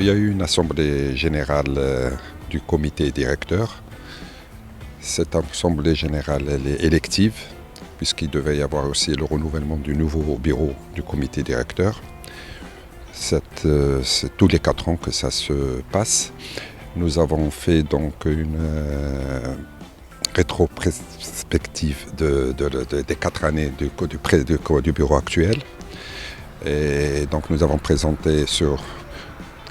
Il y a eu une assemblée générale du comité directeur. Cette assemblée générale elle est élective, puisqu'il devait y avoir aussi le renouvellement du nouveau bureau du comité directeur. C'est tous les 4 ans que ça se passe. Nous avons fait donc une rétrospective des 4 années du bureau actuel. Et donc nous avons présenté sur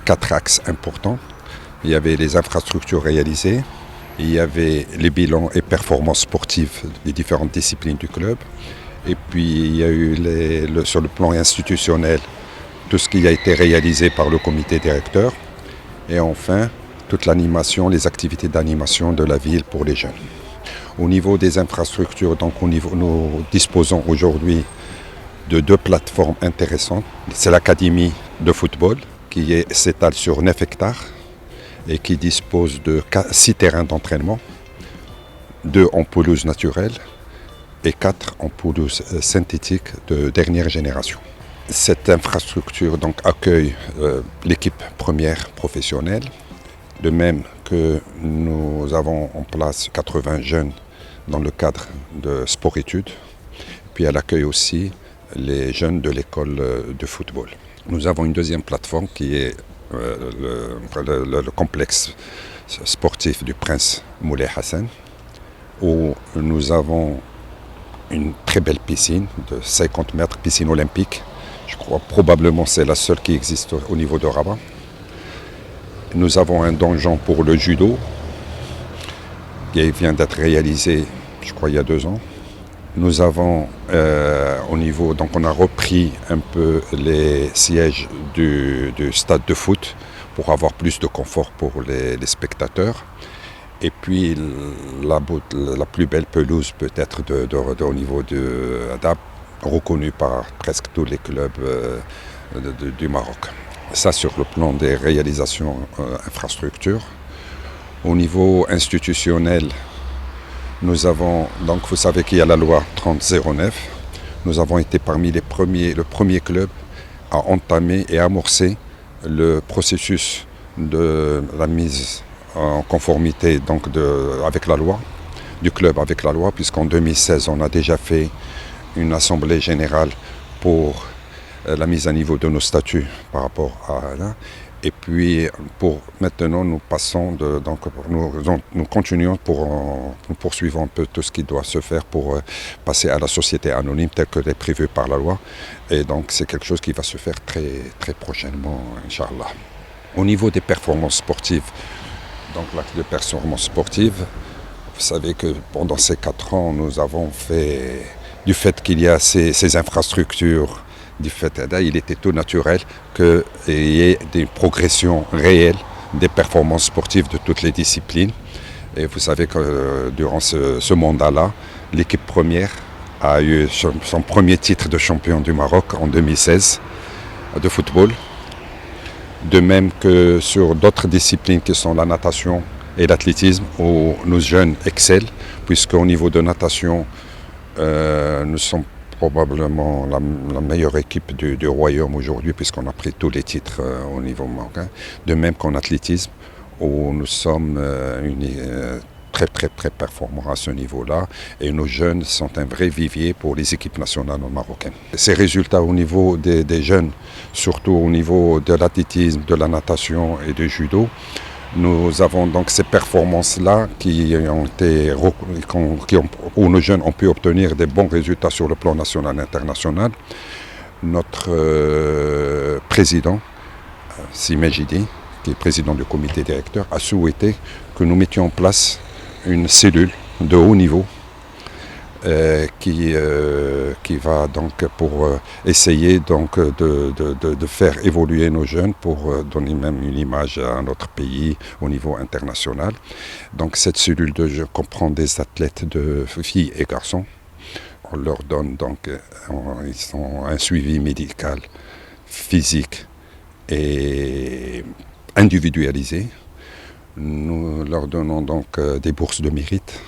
4 axes importants. Il y avait les infrastructures réalisées, il y avait les bilans et performances sportives des différentes disciplines du club. Et puis il y a eu sur le plan institutionnel, tout ce qui a été réalisé par le comité directeur. Et enfin, toute l'animation, les activités d'animation de la ville pour les jeunes. Au niveau des infrastructures, donc nous disposons aujourd'hui de 2 plateformes intéressantes. C'est l'académie de football qui s'étale sur 9 hectares et qui dispose de 6 terrains d'entraînement, 2 en pelouse naturelle et 4 en pelouse synthétique de dernière génération. Cette infrastructure donc accueille l'équipe première professionnelle, de même que nous avons en place 80 jeunes dans le cadre de sport-études, puis elle accueille aussi les jeunes de l'école de football. Nous avons une deuxième plateforme qui est le complexe sportif du Prince Moulay Hassan, où nous avons une très belle piscine de 50 mètres, piscine olympique. Je crois probablement c'est la seule qui existe au niveau de Rabat. Nous avons un donjon pour le judo qui vient d'être réalisé, je crois, il y a 2 ans. Nous avons au niveau, donc on a repris un peu les sièges du stade de foot pour avoir plus de confort pour les spectateurs. Et puis la plus belle pelouse peut-être au niveau de Adab, reconnue par presque tous les clubs du Maroc. Ça sur le plan des réalisations infrastructures. Au niveau institutionnel, nous avons, donc vous savez qu'il y a la loi 3009. Nous avons été parmi le premier club à entamer et amorcer le processus de la mise en conformité donc avec la loi, du club avec la loi, puisqu'en 2016 on a déjà fait une assemblée générale pour la mise à niveau de nos statuts par rapport à là. Et puis pour maintenant nous passons nous continuons nous poursuivons un peu tout ce qui doit se faire pour passer à la société anonyme telle qu'elle est prévue par la loi. Et donc c'est quelque chose qui va se faire très très prochainement, Inch'Allah. Au niveau des performances sportives, donc l'acte de performance sportive, vous savez que pendant ces 4 ans nous avons fait, du fait qu'il y a ces infrastructures, du fait là, il était tout naturel qu'il y ait des progressions réelles des performances sportives de toutes les disciplines. Et vous savez que durant ce mandat-là, l'équipe première a eu son premier titre de champion du Maroc en 2016 de football. De même que sur d'autres disciplines qui sont la natation et l'athlétisme, où nos jeunes excellent, puisqu'au niveau de natation, nous sommes probablement la meilleure équipe du royaume aujourd'hui, puisqu'on a pris tous les titres au niveau marocain. De même qu'en athlétisme, où nous sommes très très très performants à ce niveau-là, et nos jeunes sont un vrai vivier pour les équipes nationales marocaines. Ces résultats au niveau des jeunes, surtout au niveau de l'athlétisme, de la natation et du judo, nous avons donc ces performances-là où nos jeunes ont pu obtenir des bons résultats sur le plan national et international. Notre président, Simejidi, qui est président du comité directeur, a souhaité que nous mettions en place une cellule de haut niveau qui va donc pour essayer donc de faire évoluer nos jeunes pour donner même une image à notre pays au niveau international. Donc cette cellule de jeu comprend des athlètes de filles et garçons. On leur donne donc ils ont un suivi médical, physique et individualisé. Nous leur donnons donc des bourses de mérite.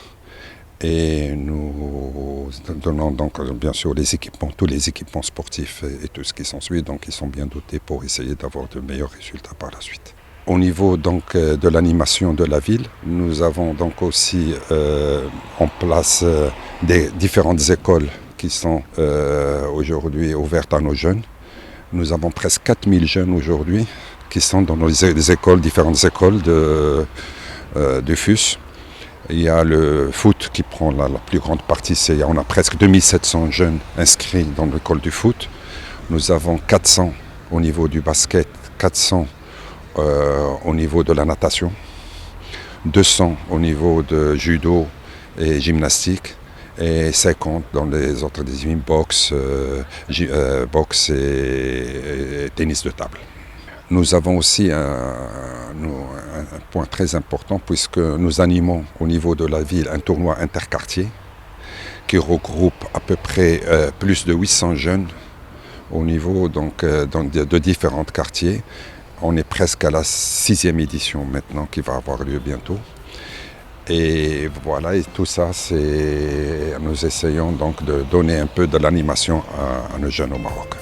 Et nous donnons donc bien sûr les équipements, tous les équipements sportifs et tout ce qui s'ensuit, donc ils sont bien dotés pour essayer d'avoir de meilleurs résultats par la suite. Au niveau donc de l'animation de la ville, nous avons donc aussi en place des différentes écoles qui sont aujourd'hui ouvertes à nos jeunes. Nous avons presque 4000 jeunes aujourd'hui qui sont dans les écoles, différentes écoles de FUS. Il y a le foot qui prend la plus grande partie, on a presque 2700 jeunes inscrits dans l'école du foot. Nous avons 400 au niveau du basket, 400 au niveau de la natation, 200 au niveau de judo et gymnastique et 50 dans les autres disciplines, boxe, boxe et tennis de table. Nous avons aussi un point très important puisque nous animons au niveau de la ville un tournoi interquartier qui regroupe à peu près plus de 800 jeunes au niveau donc, de différents quartiers. On est presque à la 6e édition maintenant qui va avoir lieu bientôt. Et voilà, et tout ça, nous essayons donc de donner un peu de l'animation à nos jeunes au Maroc.